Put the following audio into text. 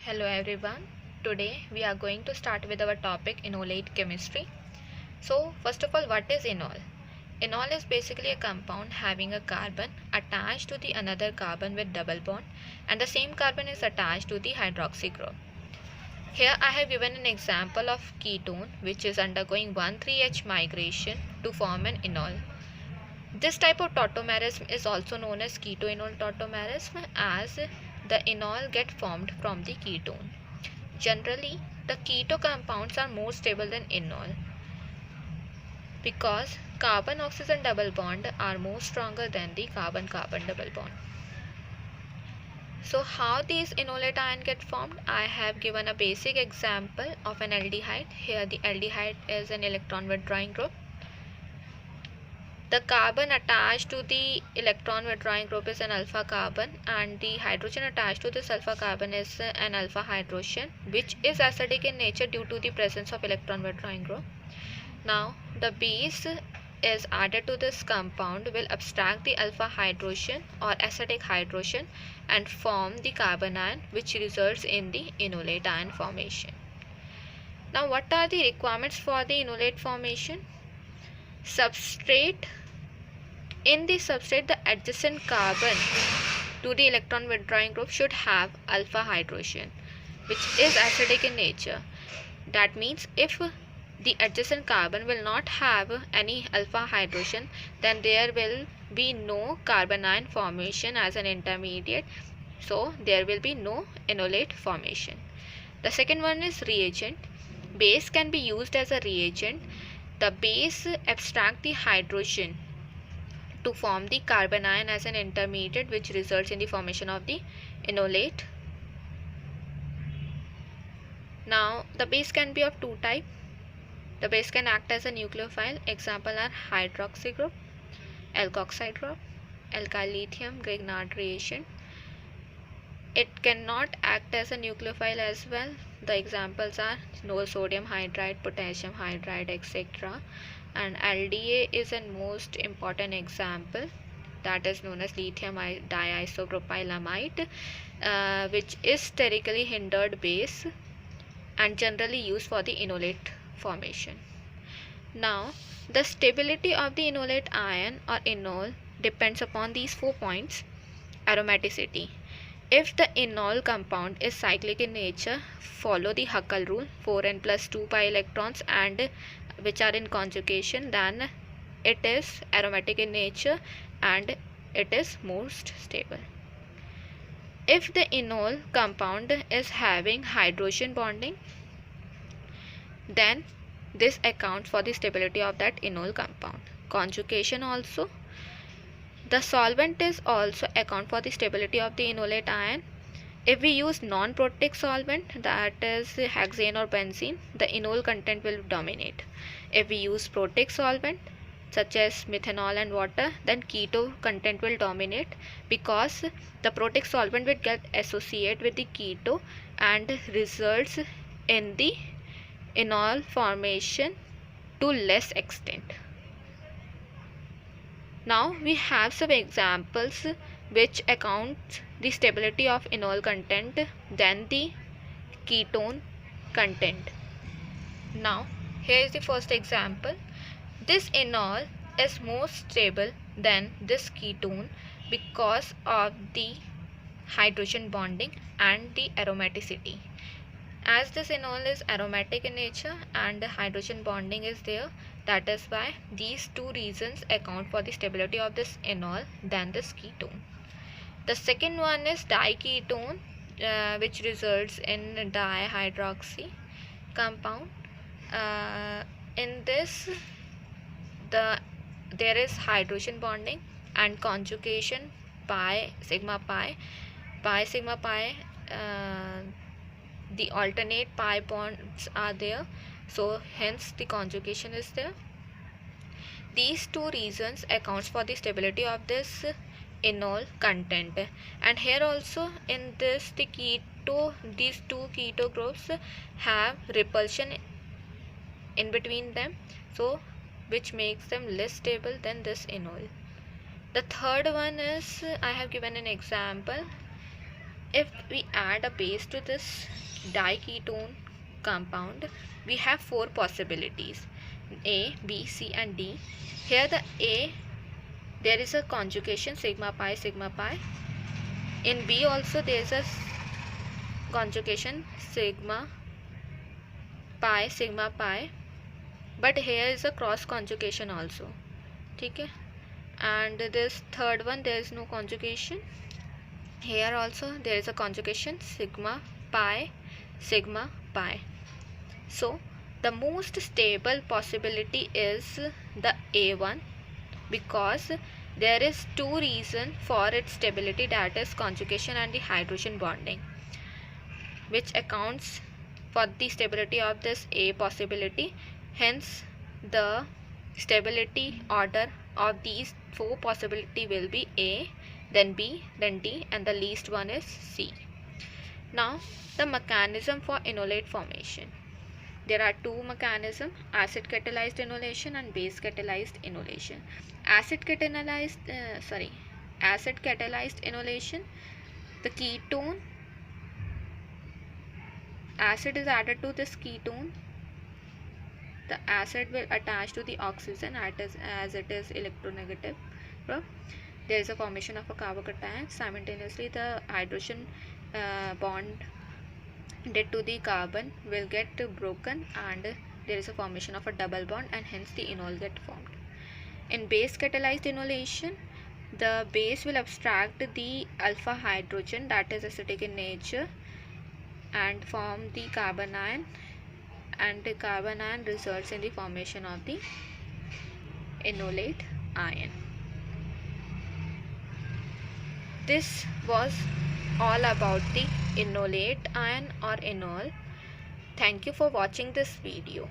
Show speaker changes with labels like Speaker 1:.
Speaker 1: Hello everyone. Today we are going to start with our topic enolate chemistry. So first of all, what is enol? Enol is basically a compound having a carbon attached to the another carbon with double bond, and the same carbon is attached to the hydroxy group. Here I have given an example of ketone which is undergoing 1,3H migration to form an enol. This type of tautomerism is also known as ketoenol tautomerism, as the enol get formed from the ketone. Generally, the keto compounds are more stable than enol because carbon-oxygen double bond are more stronger than the carbon-carbon double bond. So how these enolate ion get formed? I have given a basic example of an aldehyde. Here the aldehyde is an electron withdrawing group. The carbon attached to the electron withdrawing group is an alpha carbon, and the hydrogen attached to this alpha carbon is an alpha hydrogen, which is acidic in nature due to the presence of electron withdrawing group. Now the base is added to this compound will abstract the alpha hydrogen or acidic hydrogen and form the carbon ion, which results in the enolate ion formation. Now what are the requirements for the enolate formation? Substrate. In the substrate, the adjacent carbon to the electron withdrawing group should have alpha hydrogen, which is acidic in nature. That means if the adjacent carbon will not have any alpha hydrogen, then there will be no carbon ion formation as an intermediate, so there will be no enolate formation. The second one is reagent. Base can be used as a reagent. The base abstract the hydrogen to form the carbon ion as an intermediate, which results in the formation of the enolate. Now the base can be of two types. The base can act as a nucleophile. Example are hydroxy group, alkoxide group, alkyl lithium, Grignard reagent. It cannot act as a nucleophile as well. The examples are no sodium hydride, potassium hydride, etc. And LDA is a most important example, that is known as lithium diisopropylamide, which is sterically hindered base and generally used for the enolate formation. Now the stability of the enolate ion or enol depends upon these 4 points. Aromaticity. If the enol compound is cyclic in nature, follow the Huckel rule, 4n plus 2 pi electrons and which are in conjugation, then it is aromatic in nature and it is most stable. If the enol compound is having hydrogen bonding, then this accounts for the stability of that enol compound. Conjugation also. The solvent is also account for the stability of the enolate ion. If we use non-protic solvent, that is hexane or benzene, the enol content will dominate. If we use protic solvent such as methanol and water, then keto content will dominate because the protic solvent will get associated with the keto and results in the enol formation to less extent. Now we have some examples which account the stability of enol content than the ketone content. Now here is the first example. This enol is more stable than this ketone because of the hydrogen bonding and the aromaticity. As this enol is aromatic in nature and the hydrogen bonding is there, that is why these two reasons account for the stability of this enol than this ketone. The second one is diketone, which results in dihydroxy compound. In this, there is hydrogen bonding and conjugation pi sigma pi sigma pi. The alternate pi bonds are there, so hence the conjugation is there. These two reasons accounts for the stability of this enol content. And here also in this these two keto groups have repulsion in between them, so which makes them less stable than this enol. The third one is I have given an example. if we add a base to this diketone compound, we have four possibilities: A, B, C and D. Here the A, there is a conjugation sigma pi. In B also there is a conjugation sigma pi, but here is a cross conjugation also. Okay, and this third one there is no conjugation. Here also there is a conjugation sigma pi. So the most stable possibility is the A1, because there is two reasons for its stability, that is conjugation and the hydrogen bonding, which accounts for the stability of this A possibility. Hence the stability order of these four possibility will be A, then B, then D, and the least one is C. Now the mechanism for enolate formation. There are two mechanisms: acid catalyzed enolation and base catalyzed enolation. Acid catalyzed enolation, the ketone, acid is added to this ketone. The acid will attach to the oxygen as it is electronegative. There is a formation of a carbocation. Simultaneously the hydrogen bond to the carbon will get broken, and there is a formation of a double bond, and hence the enol get formed. In base catalyzed enolation, the base will abstract the alpha hydrogen that is acidic in nature and form the carbon ion, and the carbon ion results in the formation of the enolate ion. This was all about the enolate ion or enol. Thank you for watching this video.